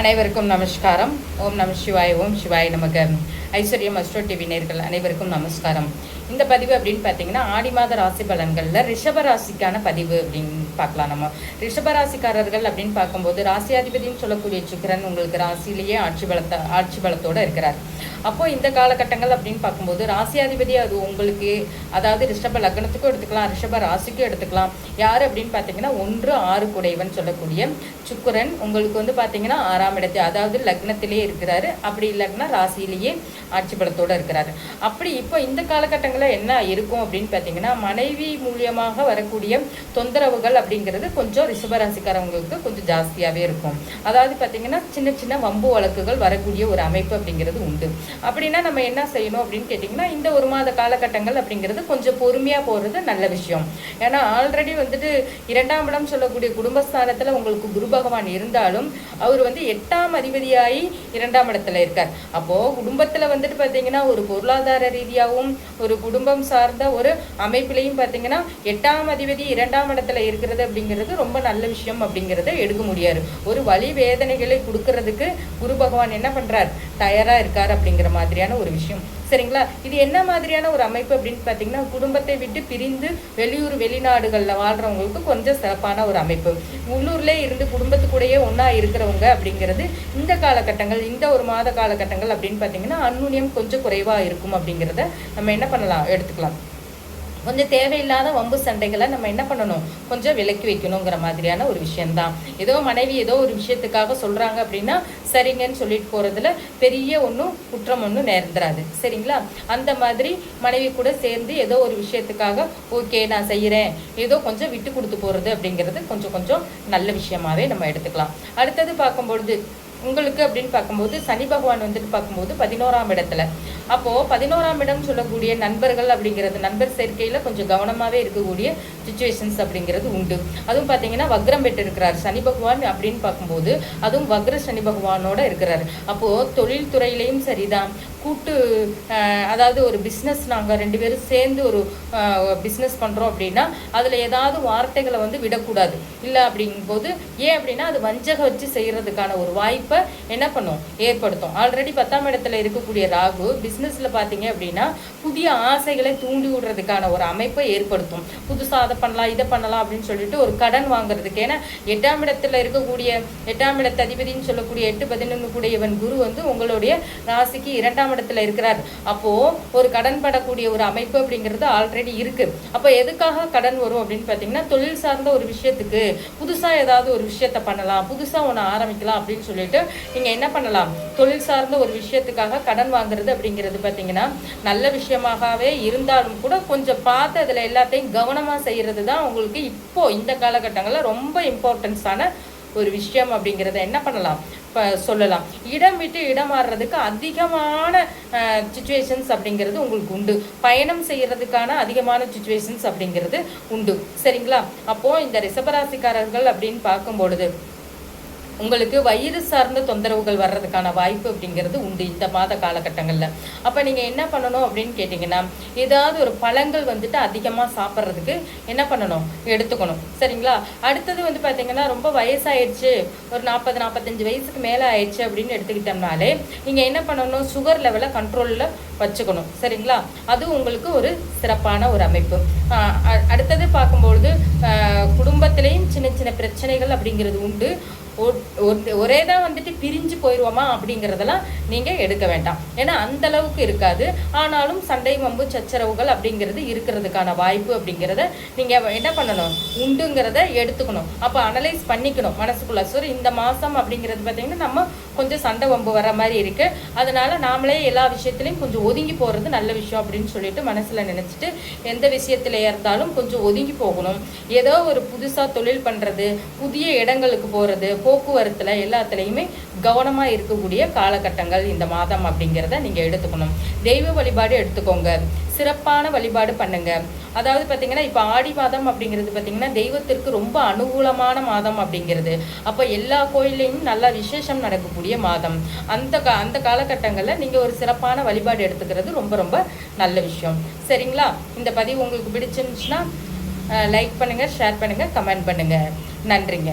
அனைவருக்கும் நமஸ்காரம். ஓம் நம சிவாய். ஓம் சிவாய் நமக. ஐஸ்வர்யம் அஸ்ட்ரோ டிவி நேர்கள் அனைவருக்கும் நமஸ்காரம். இந்த பதிவு அப்படின்னு பார்த்தீங்கன்னா ஆடி மாத ராசி பலன்களில் ரிஷபராசிக்கான பதிவு அப்படின்னு பார்க்கலாம். நம்ம ரிஷபராசிக்காரர்கள் அப்படின்னு பார்க்கும்போது ராசியாதிபதினு சொல்லக்கூடிய சுக்கிரன் உங்களுக்கு ராசியிலேயே ஆட்சி பலத்தோடு இருக்கிறார். அப்போது இந்த காலகட்டங்கள் அப்படின்னு பார்க்கும்போது ராசியாதிபதி அது உங்களுக்கு, அதாவது ரிஷப லக்னத்துக்கும் எடுத்துக்கலாம், ரிஷப ராசிக்கும் எடுத்துக்கலாம். யார் அப்படின்னு பார்த்தீங்கன்னா 1-6 குடைவன் சொல்லக்கூடிய சுக்கிரன் உங்களுக்கு வந்து பார்த்தீங்கன்னா 6ஆம் இடத்தை, அதாவது லக்னத்திலே இருக்கிறாரு. அப்படி இல்லைன்னா ராசியிலேயே ஆட்சி பலத்தோடு இருக்கிறாரு. அப்படி இப்போ இந்த காலகட்டங்களில் என்ன இருக்கும் அப்படின்னு பார்த்தீங்கன்னா மனைவி மூலியமாக வரக்கூடிய தொந்தரவுகள் அப்படிங்கிறது கொஞ்சம் ரிஷபராசிக்காரவங்களுக்கு கொஞ்சம் ஜாஸ்தியாகவே இருக்கும். அதாவது பார்த்தீங்கன்னா சின்ன சின்ன வம்பு வழக்குகள் வரக்கூடிய ஒரு அமைப்பு அப்படிங்கிறது உண்டு. அப்படின்னா நம்ம என்ன செய்யணும் அப்படின்னு கேட்டிங்கன்னா இந்த ஒரு மாத காலகட்டங்கள் அப்படிங்கிறது கொஞ்சம் பொறுமையாக போகிறது நல்ல விஷயம். ஏன்னா ஆல்ரெடி வந்துட்டு 2ஆம் இடம் சொல்லக்கூடிய குடும்பஸ்தானத்தில் உங்களுக்கு குரு பகவான் இருந்தாலும் அவர் வந்து 8ஆம் அதிபதியாகி 2ஆம் இடத்துல இருக்கார். அப்போது குடும்பத்தில் வந்துட்டு பார்த்தீங்கன்னா ஒரு பொருளாதார ரீதியாகவும் ஒரு குடும்பம் சார்ந்த ஒரு அமைப்பிலையும் பார்த்தீங்கன்னா 8ஆம் அதிபதி 2ஆம் இடத்துல இருக்கிறது அப்படிங்கிறது ரொம்ப நல்ல விஷயம் அப்படிங்கிறத எடுக்க முடியாது. ஒரு வலி வேதனைகளை கொடுக்கறதுக்கு குரு பகவான் என்ன பண்ணுறார், தயாராக இருக்கார் அப்படிங்கிற மாதிரியான ஒரு விஷயம். சரிங்களா? இது என்ன மாதிரியான ஒரு அமைப்பு அப்படின்னு பார்த்தீங்கன்னா குடும்பத்தை விட்டு பிரிந்து வெளியூர் வெளிநாடுகளில் வாழ்கிறவங்களுக்கு கொஞ்சம் சிறப்பான ஒரு அமைப்பு. உள்ளூர்லேயே இருந்து குடும்பத்துக்கூடையே ஒன்றா இருக்கிறவங்க அப்படிங்கிறது இந்த காலகட்டங்கள், இந்த ஒரு மாத காலகட்டங்கள் அப்படின்னு பார்த்தீங்கன்னா அந்நுண்ணியம் கொஞ்சம் குறைவாக இருக்கும் அப்படிங்கிறத நம்ம என்ன பண்ணலாம், எடுத்துக்கலாம். கொஞ்சம் தேவையில்லாத வம்பு சண்டைகளை நம்ம என்ன பண்ணணும், கொஞ்சம் விலக்கி வைக்கணுங்கிற மாதிரியான ஒரு விஷயம்தான். ஏதோ மனைவி ஏதோ ஒரு விஷயத்துக்காக சொல்கிறாங்க அப்படின்னா சரிங்கன்னு சொல்லிட்டு போகிறதுல பெரிய ஒன்றும் குற்றம் ஒன்றும் நேர்ந்துராது. சரிங்களா? அந்த மாதிரி மனைவி கூட சேர்ந்து ஏதோ ஒரு விஷயத்துக்காக ஓகே நான் செய்கிறேன், ஏதோ கொஞ்சம் விட்டு கொடுத்து போகிறது அப்படிங்கிறது கொஞ்சம் கொஞ்சம் நல்ல விஷயமாகவே நம்ம எடுத்துக்கலாம். அடுத்தது பார்க்கும்பொழுது உங்களுக்கு அப்படின்னு பார்க்கும்போது சனி பகவான் வந்துட்டு பார்க்கும்போது 11ஆம் இடத்துல. அப்போது 11ஆம் இடம் சொல்லக்கூடிய நண்பர்கள் அப்படிங்கிறது, நண்பர் சேர்க்கையில் கொஞ்சம் கவனமாகவே இருக்கக்கூடிய சுச்சுவேஷன்ஸ் அப்படிங்கிறது உண்டு. அதுவும் பார்த்தீங்கன்னா வக்ரம் பெற்று இருக்கிறார் சனி பகவான் அப்படின்னு பார்க்கும்போது, அதுவும் வக்ர சனி பகவானோட இருக்கிறார். அப்போது தொழில் துறையிலையும் சரிதான், கூட்டு அதாவது ஒரு பிஸ்னஸ் நாங்கள் 2 பேரும் சேர்ந்து ஒரு பிஸ்னஸ் பண்ணுறோம் அப்படின்னா அதில் ஏதாவது வார்த்தைகளை வந்து விடக்கூடாது. இல்லை அப்படிங்கும்போது ஏன் அப்படின்னா அது வஞ்சகம் வச்சு செய்கிறதுக்கான ஒரு வாய்ப்பை என்ன பண்ணும், ஏற்படுத்தும். ஆல்ரெடி 10ஆம் இடத்துல இருக்கக்கூடிய ராகு பிஸ்னஸில் பார்த்தீங்க அப்படின்னா புதிய ஆசைகளை தூண்டி விடுறதுக்கான ஒரு அமைப்பை ஏற்படுத்தும். புதுசாக அதை பண்ணலாம் இதை பண்ணலாம் அப்படின்னு சொல்லிட்டு ஒரு கடன் வாங்குறதுக்கு. ஏன்னா 8ஆம் இடத்துல இருக்கக்கூடிய 8ஆம் இடத்து அதிபதினு சொல்லக்கூடிய 8-11 கூடியவன் குரு வந்து உங்களுடைய ராசிக்கு 2ஆம் இடத்துல இருக்கிறார். அப்போ ஒரு கடன் படக்கூடிய ஒரு அமைப்பு அப்படிங்கிறது ஆல்ரெடி இருக்கு. அப்போ எதுக்காக கடன் வரும் அப்படின்னு பார்த்தீங்கன்னா தொழில் சார்ந்த ஒரு விஷயத்துக்கு புதுசா ஏதாவது ஒரு விஷயத்த பண்ணலாம், புதுசா ஒன்று ஆரம்பிக்கலாம் அப்படின்னு சொல்லிட்டு நீங்க என்ன பண்ணலாம், தொழில் சார்ந்த ஒரு விஷயத்துக்காக கடன் வாங்குறது அப்படிங்கிறது பார்த்தீங்கன்னா நல்ல விஷயமாகவே இருந்தாலும் கூட கொஞ்சம் பார்த்து அதில் எல்லாத்தையும் கவனமாக செய்கிறது தான் உங்களுக்கு இப்போ இந்த காலகட்டங்களில் ரொம்ப இம்பார்ட்டன்ஸான ஒரு விஷயம் அப்படிங்கிறத என்ன பண்ணலாம், இப்போ சொல்லலாம். இடம் விட்டு இடம் மாறுறதுக்கு அதிகமான சுச்சுவேஷன்ஸ் அப்படிங்கிறது உங்களுக்கு உண்டு. பயணம் செய்கிறதுக்கான அதிகமான சுச்சுவேஷன்ஸ் அப்படிங்கிறது உண்டு. சரிங்களா? அப்போது இந்த ரிஷபராசிக்காரர்கள் அப்படின்னு பார்க்கும்பொழுது உங்களுக்கு வயிறு சார்ந்த தொந்தரவுகள் வர்றதுக்கான வாய்ப்பு அப்படிங்கிறது உண்டு இந்த மாத காலகட்டங்களில். அப்போ நீங்கள் என்ன பண்ணணும் அப்படின்னு கேட்டிங்கன்னா ஏதாவது ஒரு பழங்கள் வந்துட்டு அதிகமாக சாப்பிட்றதுக்கு என்ன பண்ணணும், எடுத்துக்கணும். சரிங்களா? அடுத்தது வந்து பார்த்திங்கன்னா ரொம்ப வயசாயிடுச்சு, ஒரு 40-45 வயசுக்கு மேலே ஆயிடுச்சு அப்படின்னு எடுத்துக்கிட்டோம்னாலே நீங்கள் என்ன பண்ணணும், சுகர் லெவலை கண்ட்ரோலில் வச்சுக்கணும். சரிங்களா? அது உங்களுக்கு ஒரு சிறப்பான ஒரு அமைப்பு. அடுத்தது பார்க்கும்பொழுது குடும்பத்திலையும் சின்ன சின்ன பிரச்சனைகள் அப்படிங்கிறது உண்டு. ஒரே தான் வந்துட்டு பிரிஞ்சு போயிடுவோமா அப்படிங்கிறதெல்லாம் நீங்கள் எடுக்க வேண்டாம். ஏன்னா அந்த அளவுக்கு இருக்காது. ஆனாலும் சண்டை வம்பு சச்சரவுகள் அப்படிங்கிறது இருக்கிறதுக்கான வாய்ப்பு அப்படிங்கிறத நீங்கள் என்ன பண்ணணும், உண்டுங்கிறத எடுத்துக்கணும். அப்போ அனலைஸ் பண்ணிக்கணும் மனசுக்குள்ள. சரி இந்த மாதம் அப்படிங்கிறது பார்த்தீங்கன்னா நம்ம கொஞ்சம் சண்டை வம்பு வர மாதிரி இருக்குது, அதனால நாமளே எல்லா விஷயத்துலையும் கொஞ்சம் ஒதுங்கி போகிறது நல்ல விஷயம் அப்படின்னு சொல்லிட்டு மனசில் நினச்சிட்டு எந்த விஷயத்தில் இருந்தாலும் கொஞ்சம் ஒதுங்கி போகணும். ஏதோ ஒரு புதுசாக தொழில் பண்ணுறது, புதிய இடங்களுக்கு போகிறது, போக்குவரத்துல எல்லாத்துலேயுமே கவனமாக இருக்கக்கூடிய காலகட்டங்கள் இந்த மாதம் அப்படிங்கிறத நீங்கள் எடுத்துக்கணும். தெய்வ வழிபாடு எடுத்துக்கோங்க, சிறப்பான வழிபாடு பண்ணுங்க. அதாவது பார்த்தீங்கன்னா இப்போ ஆடி மாதம் அப்படிங்கிறது பார்த்தீங்கன்னா தெய்வத்திற்கு ரொம்ப அனுகூலமான மாதம் அப்படிங்கிறது. அப்போ எல்லா கோயிலையும் நல்லா விசேஷம் நடக்கக்கூடிய மாதம். அந்த காலகட்டங்களில் நீங்கள் ஒரு சிறப்பான வழிபாடு எடுத்துக்கிறது ரொம்ப ரொம்ப நல்ல விஷயம். சரிங்களா? இந்த பதிவு உங்களுக்கு பிடிச்சிருந்துச்சுன்னா லைக் பண்ணுங்கள், ஷேர் பண்ணுங்கள், கமெண்ட் பண்ணுங்கள். நன்றிங்க.